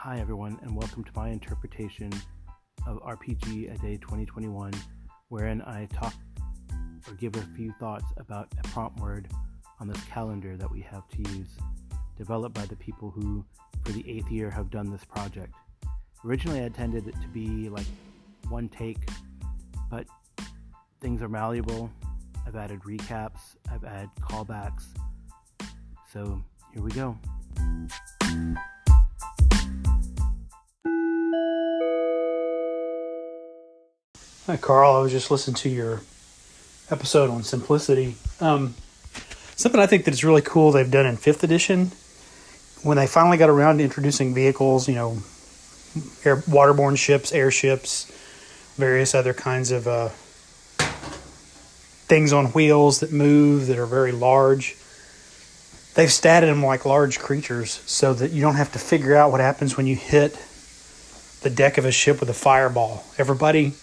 Hi everyone, and welcome to my interpretation of RPG A Day 2021, wherein I talk or give a few thoughts about a prompt word on this calendar that we have to use, developed by the people who, for the 8th year, have done this project. Originally I intended it to be like one take, but things are malleable. I've added recaps, I've added callbacks, so here we go. Hi, Carl. I was just listening to your episode on simplicity. Something I think that is really cool they've done in 5th edition, when they finally got around to introducing vehicles, waterborne ships, airships, various other kinds of things on wheels that move, that are very large. They've statted them like large creatures so that you don't have to figure out what happens when you hit the deck of a ship with a fireball. Everybody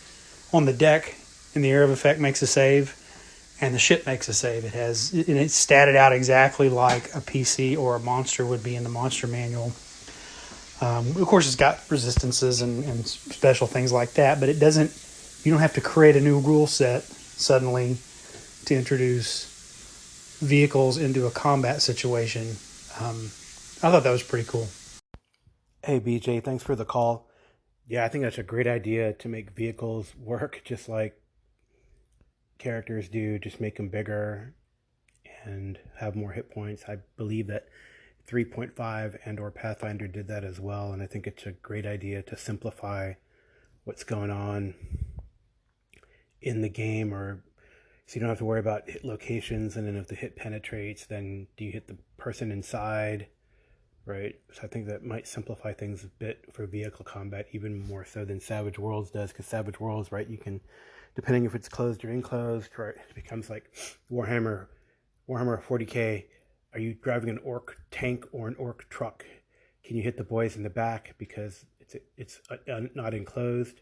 on the deck in the area of effect makes a save, and the ship makes a save. It's statted out exactly like a PC or a monster would be in the monster manual. Of course, it's got resistances and special things like that, but you don't have to create a new rule set suddenly to introduce vehicles into a combat situation. I thought that was pretty cool. Hey BJ, thanks for the call. Yeah, I think that's a great idea to make vehicles work just like characters do, just make them bigger and have more hit points. I believe that 3.5 and or Pathfinder did that as well, and I think it's a great idea to simplify what's going on in the game, or so you don't have to worry about hit locations, and then if the hit penetrates, then do you hit the person inside? Right, so I think that might simplify things a bit for vehicle combat, even more so than Savage Worlds does, because Savage Worlds, right, you can, depending if it's closed or enclosed, right, it becomes like Warhammer 40k. Are you driving an orc tank or an orc truck? Can you hit the boys in the back because it's not enclosed,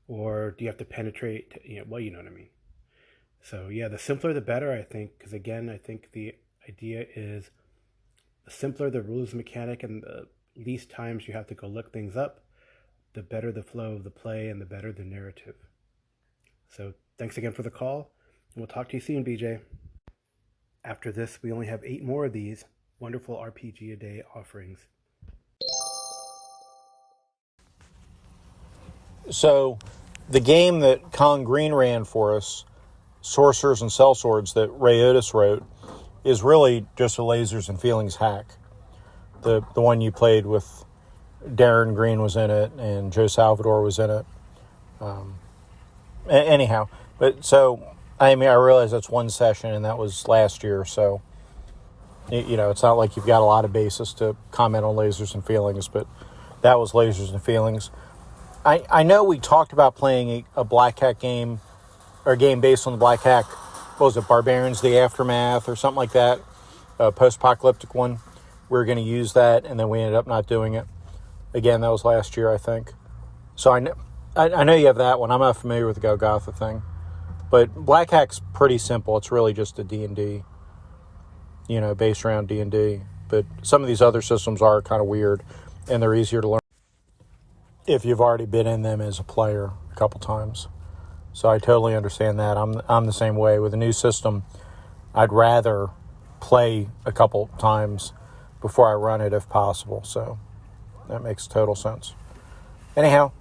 or do you have to penetrate? You know what I mean. So yeah, the simpler the better, I think, because again, I think the idea is the simpler the rules mechanic and the least times you have to go look things up, the better the flow of the play and the better the narrative. So thanks again for the call, and we'll talk to you soon, BJ. After this, we only have 8 more of these wonderful RPG A Day offerings. So the game that Con Green ran for us, Sorcerers and Sellswords, that Ray Otis wrote, is really just a Lasers and Feelings hack. The one you played with Darren Green was in it, and Joe Salvador was in it. Anyhow, but so, I realize that's one session, and that was last year, so, it's not like you've got a lot of basis to comment on Lasers and Feelings, but that was Lasers and Feelings. I know we talked about playing a Black Hack game, or a game based on the Black Hack. What was it, Barbarians, The Aftermath, or something like that, a post-apocalyptic one. We were going to use that, and then we ended up not doing it. Again, that was last year, I think. So I know you have that one. I'm not familiar with the Golgotha thing. But Black Hack's pretty simple. It's really just a D&D, based around D&D. But some of these other systems are kind of weird, and they're easier to learn if you've already been in them as a player a couple times. So I totally understand that. I'm the same way. With a new system, I'd rather play a couple times before I run it if possible. So that makes total sense. Anyhow,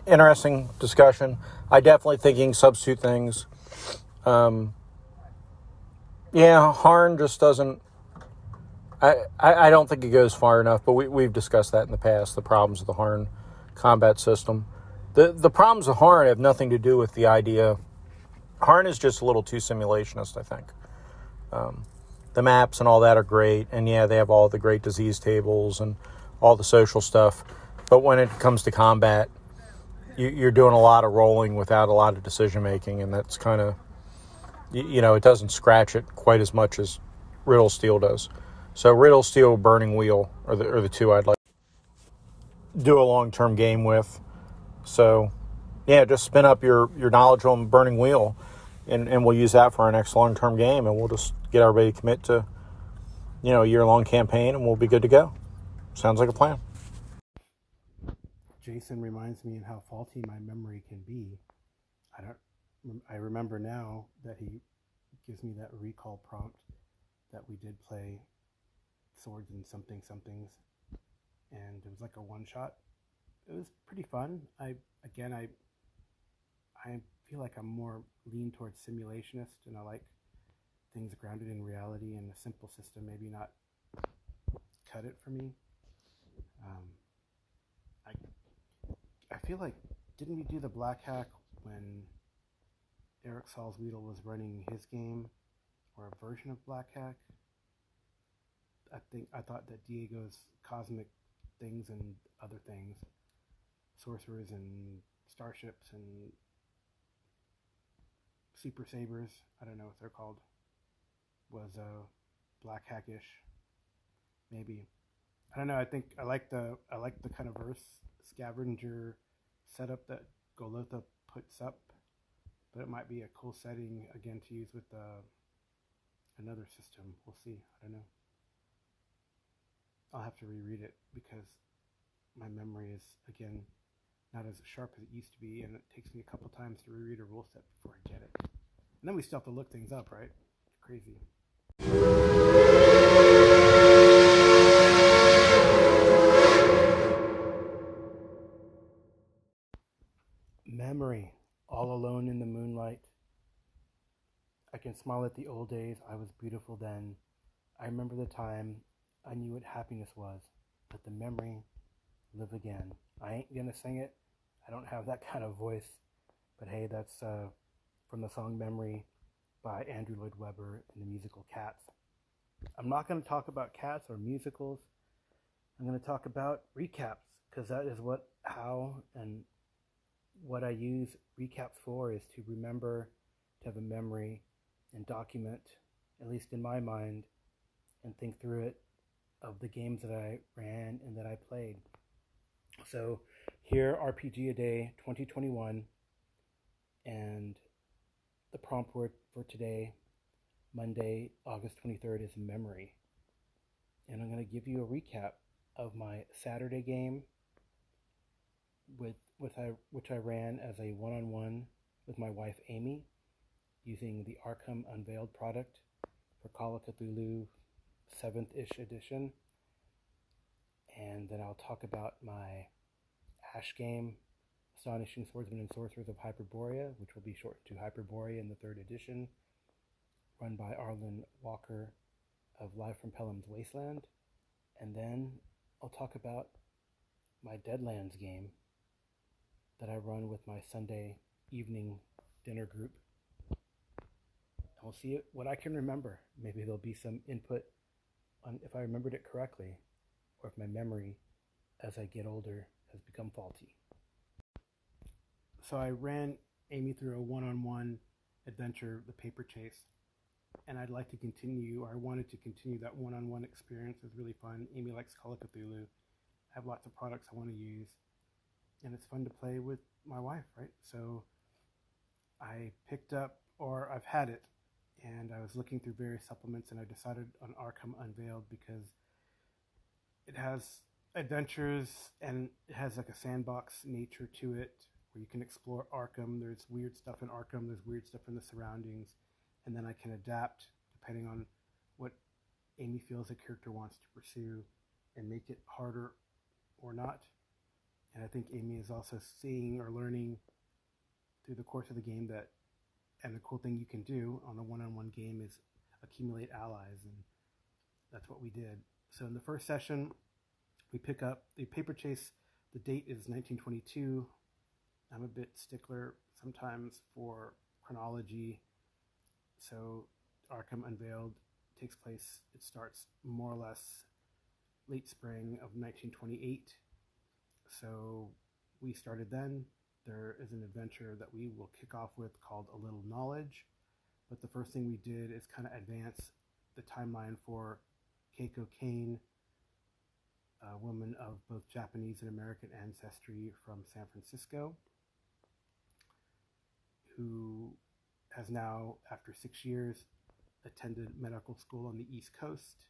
interesting discussion. I definitely thinking substitute things. Harn just doesn't... I don't think it goes far enough, but we've discussed that in the past, the problems of the Harn combat system. The problems of Harn have nothing to do with the idea. Harn is just a little too simulationist, I think. The maps and all that are great, and yeah, they have all the great disease tables and all the social stuff. But when it comes to combat, you're doing a lot of rolling without a lot of decision making, and that's kind of, it doesn't scratch it quite as much as Riddle Steel does. So Riddle Steel, Burning Wheel are the two I'd like to do a long-term game with. So, yeah, just spin up your knowledge on Burning Wheel, and we'll use that for our next long-term game, and we'll just get everybody to commit to, a year-long campaign, and we'll be good to go. Sounds like a plan. Jason reminds me of how faulty my memory can be. I remember now that he gives me that recall prompt that we did play Swords and Something Somethings, and it was like a one shot. It was pretty fun. I feel like I'm more lean towards simulationist, and I like things grounded in reality, and a simple system maybe not cut it for me. I feel like, didn't we do the black hack when Eric Salzwedel was running his game, or a version of black hack? I thought that Diego's cosmic things and other things, sorcerers and starships and super sabers, I don't know what they're called, was black hackish. Maybe. I don't know. I think I like the kind of verse scavenger setup that Golotha puts up, but it might be a cool setting again to use with another system. We'll see. I don't know. I'll have to reread it because my memory is, again, not as sharp as it used to be, and it takes me a couple times to reread a rule set before I get it. And then we still have to look things up, right? It's crazy. Memory, all alone in the moonlight. I can smile at the old days. I was beautiful then. I remember the time I knew what happiness was. Let the memory live again. I ain't gonna sing it. I don't have that kind of voice. But hey, that's from the song Memory by Andrew Lloyd Webber and the musical Cats. I'm not going to talk about cats or musicals. I'm going to talk about recaps, because that is how and what I use recaps for, is to remember, to have a memory and document, at least in my mind, and think through it, of the games that I ran and that I played. So here, RPG A Day 2021, and the prompt word for today, Monday, August 23rd, is memory. And I'm going to give you a recap of my Saturday game, which I ran as a one-on-one with my wife Amy, using the Arkham Unveiled product for Call of Cthulhu 7th-ish edition. And then I'll talk about my Ash game, Astonishing Swordsmen and Sorcerers of Hyperborea, which will be shortened to Hyperborea in the 3rd edition, run by Arlen Walker of Live from Pelham's Wasteland. And then I'll talk about my Deadlands game that I run with my Sunday evening dinner group. And we'll see what I can remember. Maybe there'll be some input on if I remembered it correctly, or if my memory, as I get older, has become faulty. So I ran Amy through a one-on-one adventure, The Paper Chase, and I'd like to continue, or I wanted to continue that one-on-one experience. It was really fun. Amy likes Call of Cthulhu. I have lots of products I want to use, and it's fun to play with my wife, right? So I picked up, or I've had it, and I was looking through various supplements, and I decided on Arkham Unveiled because it has adventures, and it has like a sandbox nature to it, where you can explore Arkham. There's weird stuff in Arkham, there's weird stuff in the surroundings, and then I can adapt depending on what Amy feels a character wants to pursue and make it harder or not. And I think Amy is also seeing or learning through the course of the game that, and the cool thing you can do on a one-on-one game is accumulate allies, and that's what we did. So in the first session, we pick up the Paper Chase. The date is 1922. I'm a bit stickler sometimes for chronology. So Arkham Unveiled takes place, it starts more or less late spring of 1928. So we started then. There is an adventure that we will kick off with called A Little Knowledge. But the first thing we did is kind of advance the timeline for Keiko Kane, a woman of both Japanese and American ancestry from San Francisco, who has now, after 6 years, attended medical school on the East Coast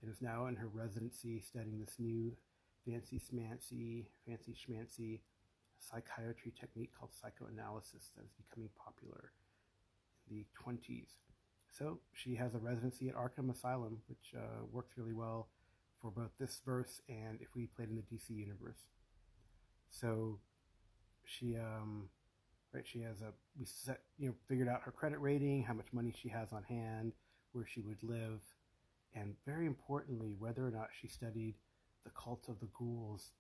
and is now in her residency studying this new fancy schmancy psychiatry technique called psychoanalysis that is becoming popular in the 20s. So she has a residency at Arkham Asylum, which works really well for both this verse and if we played in the DC universe. So she she has figured out her credit rating, how much money she has on hand, where she would live, and very importantly, whether or not she studied The Cult of the Ghouls,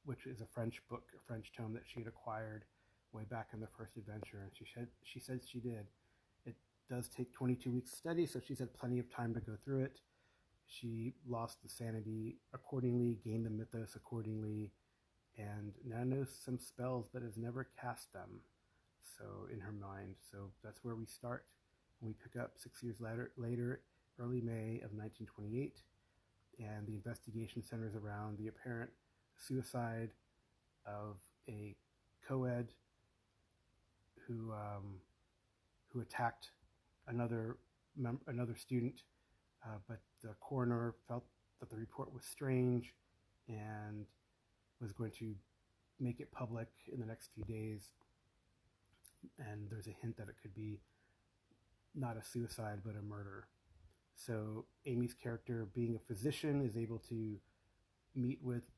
which is a French book, a French tome that she had acquired way back in the first adventure, and she said she did. It does take 22 weeks to study, so she's had plenty of time to go through it. She lost the sanity accordingly, gained the mythos accordingly, and now knows some spells but has never cast them. So in her mind, so that's where we start. We pick up 6 years later, early May of 1928, and the investigation centers around the apparent suicide of a co-ed who attacked another student, but the coroner felt that the report was strange and was going to make it public in the next few days. And there's a hint that it could be not a suicide but a murder. So Amy's character, being a physician, is able to meet with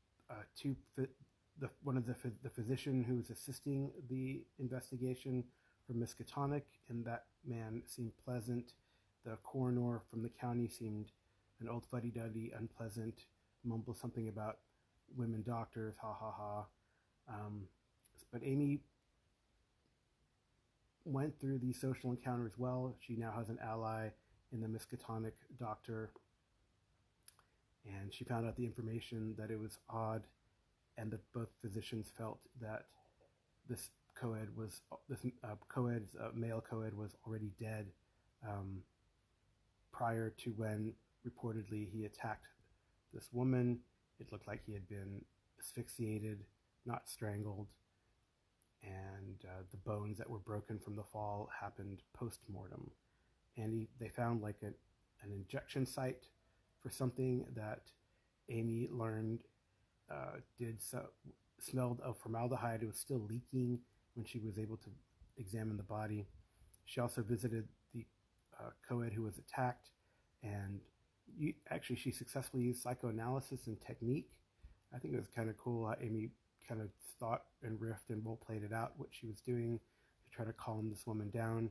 the physician who is assisting the investigation from Miskatonic, and that man seemed pleasant. The coroner from the county seemed an old fuddy-duddy, unpleasant, mumbled something about women doctors, ha ha ha. But Amy went through these social encounters well. She now has an ally in the Miskatonic doctor, and she found out the information that it was odd, and that both physicians felt that this male co-ed was already dead prior to when reportedly he attacked this woman. It looked like he had been asphyxiated, not strangled, and the bones that were broken from the fall happened post-mortem. And they found like an injection site for something that Amy learned smelled of formaldehyde. It was still leaking when she was able to examine the body. She also visited the co-ed who was attacked, and she successfully used psychoanalysis and technique. I think it was kind of cool how Amy kind of thought and riffed and role played it out, what she was doing to try to calm this woman down.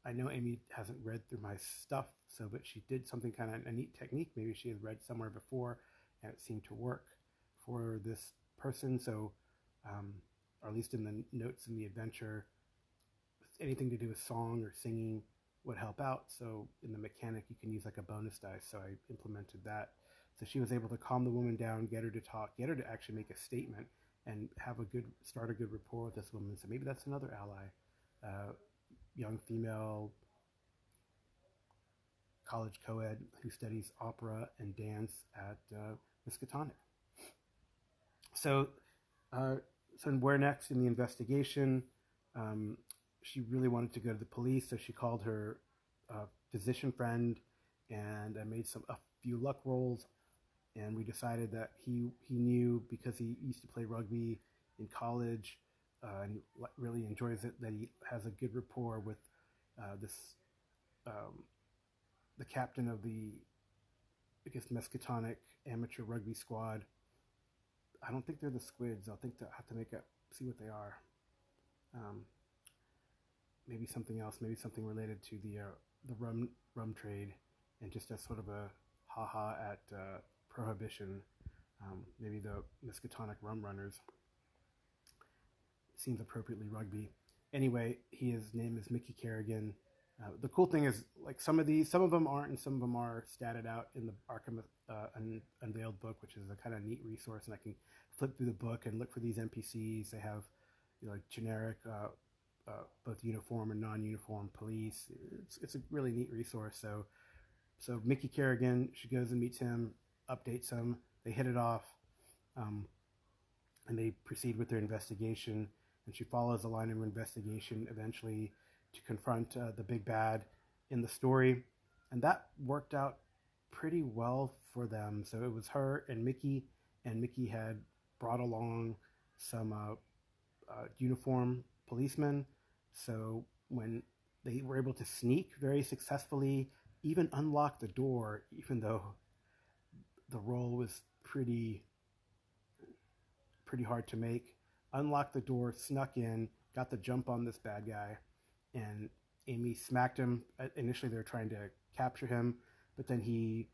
I know Amy hasn't read through my stuff, but she did something kind of a neat technique. Maybe she had read somewhere before and it seemed to work for this person. So, or at least in the notes in the adventure, anything to do with song or singing would help out. So in the mechanic, you can use like a bonus dice. So I implemented that. So she was able to calm the woman down, get her to talk, get her to actually make a statement, and start a good rapport with this woman. So maybe that's another ally, young female college co-ed who studies opera and dance at Miskatonic. So where next in the investigation? She really wanted to go to the police, so she called her physician friend, and I made a few luck rolls, and we decided that he knew, because he used to play rugby in college, and he really enjoys it, that he has a good rapport with the captain of the, I guess, Miskatonic amateur rugby squad. I don't think they're the Squids. I'll have to see what they are. Maybe something else. Maybe something related to the rum trade, and just as sort of a ha-ha at Prohibition. Maybe the Miskatonic Rum Runners. Seems appropriately rugby. Anyway, his name is Mickey Kerrigan. The cool thing is, like, some of them aren't, and some of them are statted out in the Arkham Unveiled book, which is a kind of neat resource, and I can flip through the book and look for these NPCs. They have, like, generic, both uniform and non-uniform police. It's a really neat resource. So Mickey Kerrigan, she goes and meets him, updates him. They hit it off, and they proceed with their investigation. And she follows the line of investigation eventually to confront the big bad in the story. And that worked out pretty well for them. So it was her and Mickey had brought along some uniform policemen. So when they were able to sneak very successfully, even unlock the door, even though the roll was pretty hard to make, unlocked the door, snuck in, got the jump on this bad guy, and Amy smacked him. Initially, they were trying to capture him, but then he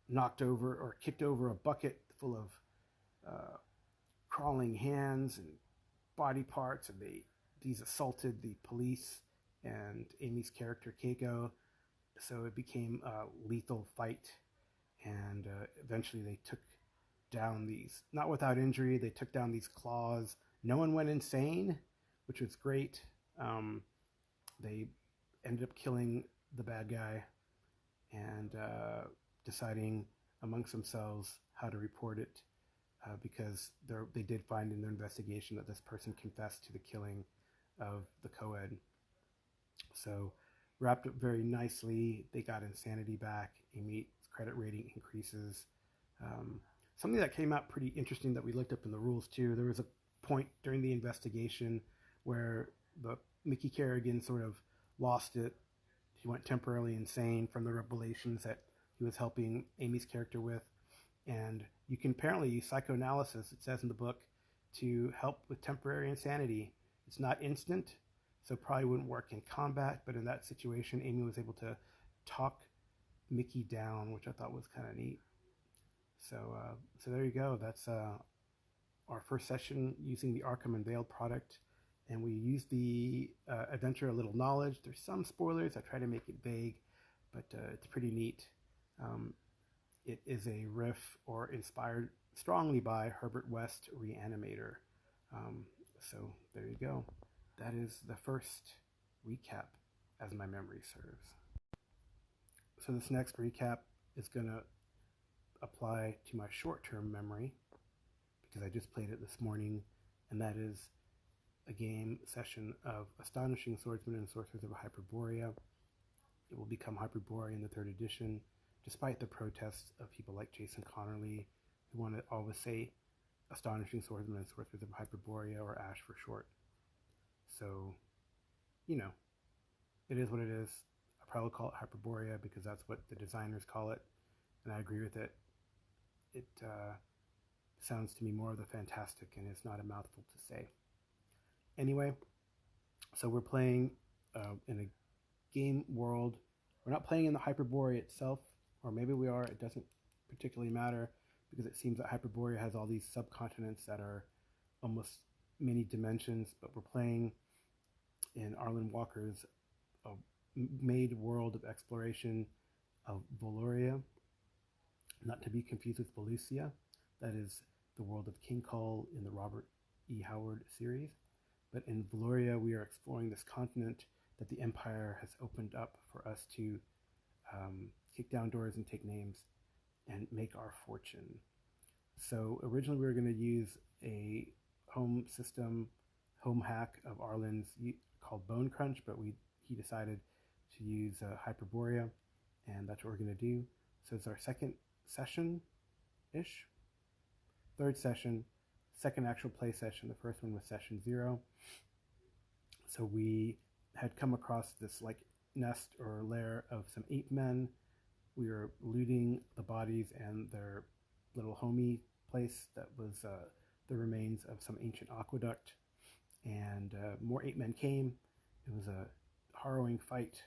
knocked over or kicked over a bucket full of crawling hands and body parts, and these assaulted the police and Amy's character Keiko. So it became a lethal fight, and eventually they took down these, not without injury, they took down these claws. No one went insane, which was great. They ended up killing the bad guy and deciding amongst themselves how to report it, because they did find in their investigation that this person confessed to the killing of the co-ed. So wrapped up very nicely. They got insanity back. Amy's credit rating increases. Something that came out pretty interesting that we looked up in the rules too. There was a point during the investigation where the Mickey Kerrigan sort of lost it. He went temporarily insane from the revelations that he was helping Amy's character with. And you can apparently use psychoanalysis, it says in the book, to help with temporary insanity. It's not instant, so probably wouldn't work in combat, but in that situation, Amy was able to talk Mickey down, which I thought was kind of neat. So there you go. That's our first session using the Arkham Unveiled product. And we use the adventure A Little Knowledge. There's some spoilers. I try to make it vague, but it's pretty neat. It is a riff or inspired strongly by Herbert West Reanimator. So there you go. That is the first recap, as my memory serves. So this next recap is going to apply to my short-term memory, because I just played it this morning, and that is a game session of Astonishing Swordsmen and Sorcerers of Hyperborea. It will become Hyperborea in the 3rd edition, despite the protests of people like Jason Connerly, who want to always say Astonishing Swordsmen and Sorcerers of Hyperborea, or ASH for short. So, it is what it is. I probably call it Hyperborea because that's what the designers call it, and I agree with it. It sounds to me more of the fantastic, and it's not a mouthful to say. Anyway, so we're playing in a game world. We're not playing in the Hyperborea itself, or maybe we are. It doesn't particularly matter, because it seems that Hyperborea has all these subcontinents that are almost many dimensions, but we're playing in Arlen Walker's made world of exploration of Voluria, not to be confused with Volusia. That is the world of King Kull in the Robert E. Howard series. But in Voluria, we are exploring this continent that the Empire has opened up for us to kick down doors and take names and make our fortune. So originally we were going to use a home hack of Arlen's called Bone Crunch, but he decided to use Hyperborea, and that's what we're going to do. So it's our second session-ish, third session, second actual play session. The first one was session 0. So we had come across this nest or lair of some ape men. We were looting the bodies and their little homey place that was the remains of some ancient aqueduct. And more ape men came. It was a harrowing fight.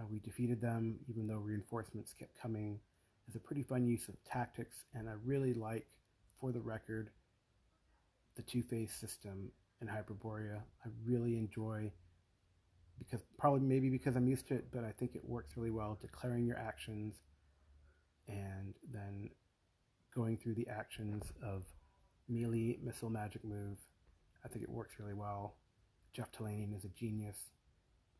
We defeated them, even though reinforcements kept coming. It's a pretty fun use of tactics, and I really like, for the record, the two-phase system in Hyperborea. I really enjoy, maybe because I'm used to it, but I think it works really well, declaring your actions and then going through the actions of melee missile magic move. I think it works really well. Jeff Talanian is a genius.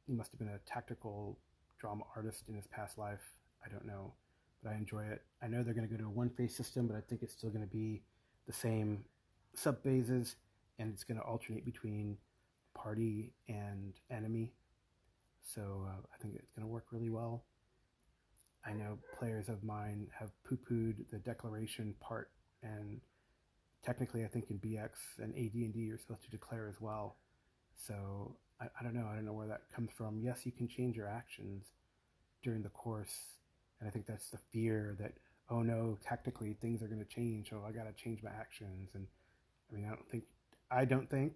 He must have been a tactical drama artist in his past life. I don't know, but I enjoy it. I know they're going to go to a one-phase system, but I think it's still going to be the same sub-phases, and it's going to alternate between party and enemy. So I think it's going to work really well. I know players of mine have poo-pooed the declaration part, and technically I think in BX and AD&D you're supposed to declare as well. So I don't know. I don't know where that comes from. Yes, you can change your actions during the course, and I think that's the fear that, oh no, tactically things are going to change, so I got to change my actions. And I mean, I don't think,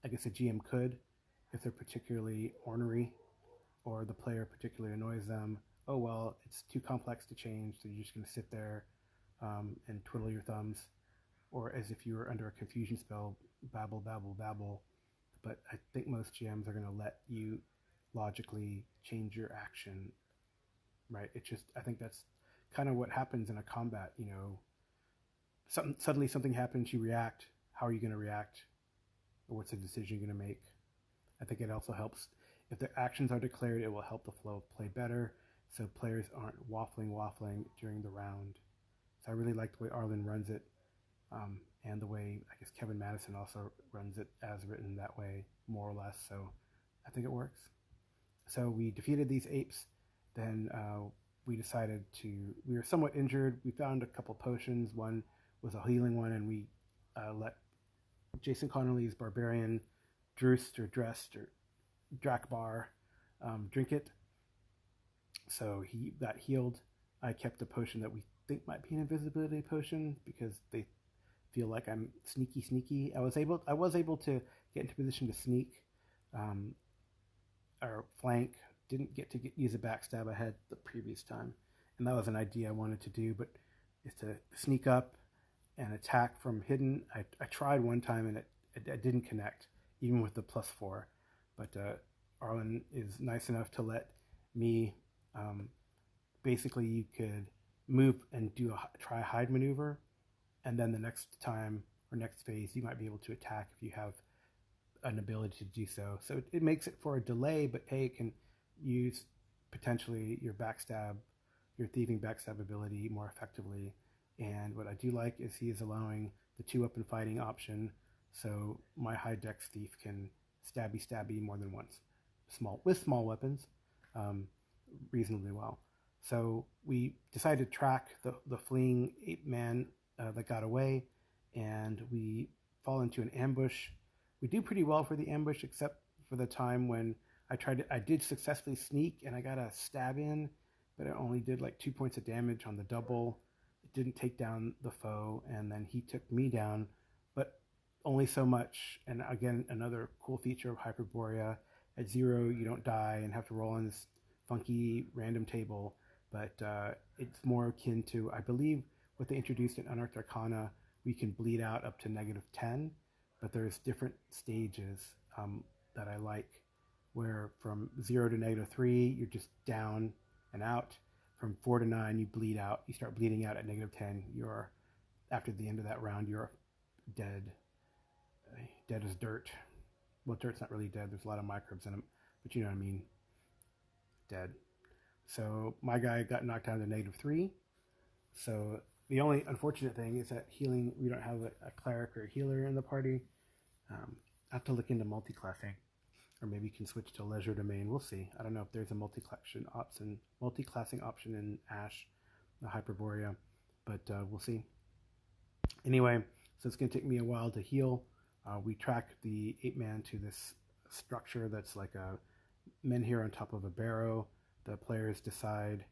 I guess a GM could, if they're particularly ornery or the player particularly annoys them. Oh well, it's too complex to change, so you're just going to sit there and twiddle your thumbs, or as if you were under a confusion spell, babble, babble, babble. But I think most GMs are going to let you logically change your action, right? It just, I think that's kind of what happens in a combat. You know, suddenly something happens, you react. How are you going to react? Or what's the decision you're going to make? I think it also helps if the actions are declared. It will help the flow of play better, so players aren't waffling during the round. So I really like the way Arlen runs it, and the way I guess Kevin Madison also runs it as written that way, more or less. So I think it works. So we defeated these apes. Then we decided we were somewhat injured. We found a couple potions. One was a healing one, and we let Jason Connerly's barbarian Drust or Drakbar drink it. So he got healed. I kept a potion that we think might be an invisibility potion because they feel like I'm sneaky. I was able to get into position to sneak or flank. Didn't get to use a backstab I had the previous time, and that was an idea I wanted to do. But is to sneak up and attack from hidden. I tried one time and it didn't connect, even with the +4. But Arlen is nice enough to let me. Basically, you could move and try a hide maneuver, and then the next time or next phase, you might be able to attack if you have an ability to do so. So it makes it for a delay, but hey, it can use potentially your thieving backstab ability more effectively. And what I do like is he is allowing the 2-weapon fighting option, so my high dex thief can stabby more than once, with small weapons, reasonably well. So we decided to track the fleeing ape man that got away, and we fall into an ambush. We do pretty well for the ambush, except for the time when I did successfully sneak, and I got a stab in, but it only did like 2 points of damage on the double. It didn't take down the foe, and then he took me down, but only so much. And again, another cool feature of Hyperborea, at 0 you don't die and have to roll on this funky random table, but it's more akin to, I believe, what they introduced in Unearthed Arcana. We can bleed out up to -10, but there's different stages that I like, where from 0 to -3 you're just down and out. From 4 to 9 you bleed out. You start bleeding out at -10. You're, after the end of that round, you're dead. Dead as dirt. Well, dirt's not really dead. There's a lot of microbes in them, but you know what I mean. Dead. So my guy got knocked down to -3. So the only unfortunate thing is that healing, we don't have a cleric or a healer in the party. I have to look into multi-classing, or maybe you can switch to leisure domain. We'll see. I don't know if there's a multi-classing option in Ash, the Hyperborea, but we'll see. Anyway, so it's going to take me a while to heal. We track the ape man to this structure that's like a menhir on top of a barrow. The players decide,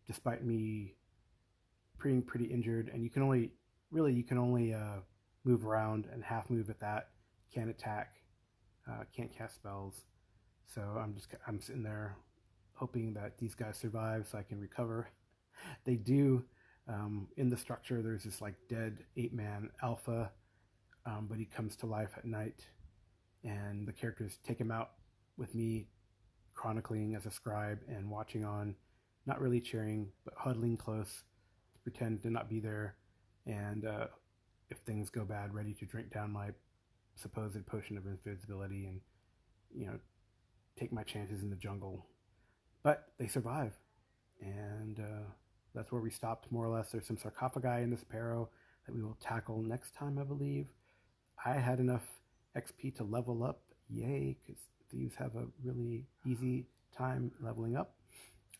despite me being pretty injured, and you can only move around and half move at that. Can't attack, can't cast spells. So I'm sitting there hoping that these guys survive so I can recover. They do. In the structure, there's this like dead ape man alpha, but he comes to life at night, and the characters take him out with me chronicling as a scribe and watching on, not really cheering, but huddling close to pretend to not be there, and if things go bad, ready to drink down my supposed potion of invisibility and, take my chances in the jungle. But they survive, and that's where we stopped, more or less. There's some sarcophagi in this barrow that we will tackle next time, I believe. I had enough XP to level up, yay, because thieves have a really easy time leveling up.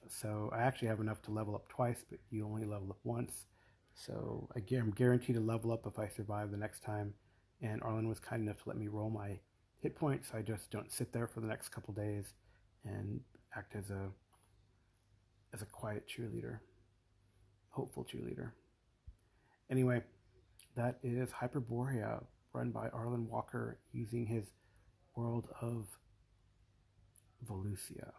So I actually have enough to level up twice, but you only level up once. So I'm guaranteed to level up if I survive the next time. And Arlen was kind enough to let me roll my hit points, so I just don't sit there for the next couple days and act as a quiet cheerleader, hopeful cheerleader. Anyway, that is Hyperborea, run by Arlen Walker using his world of Volusia.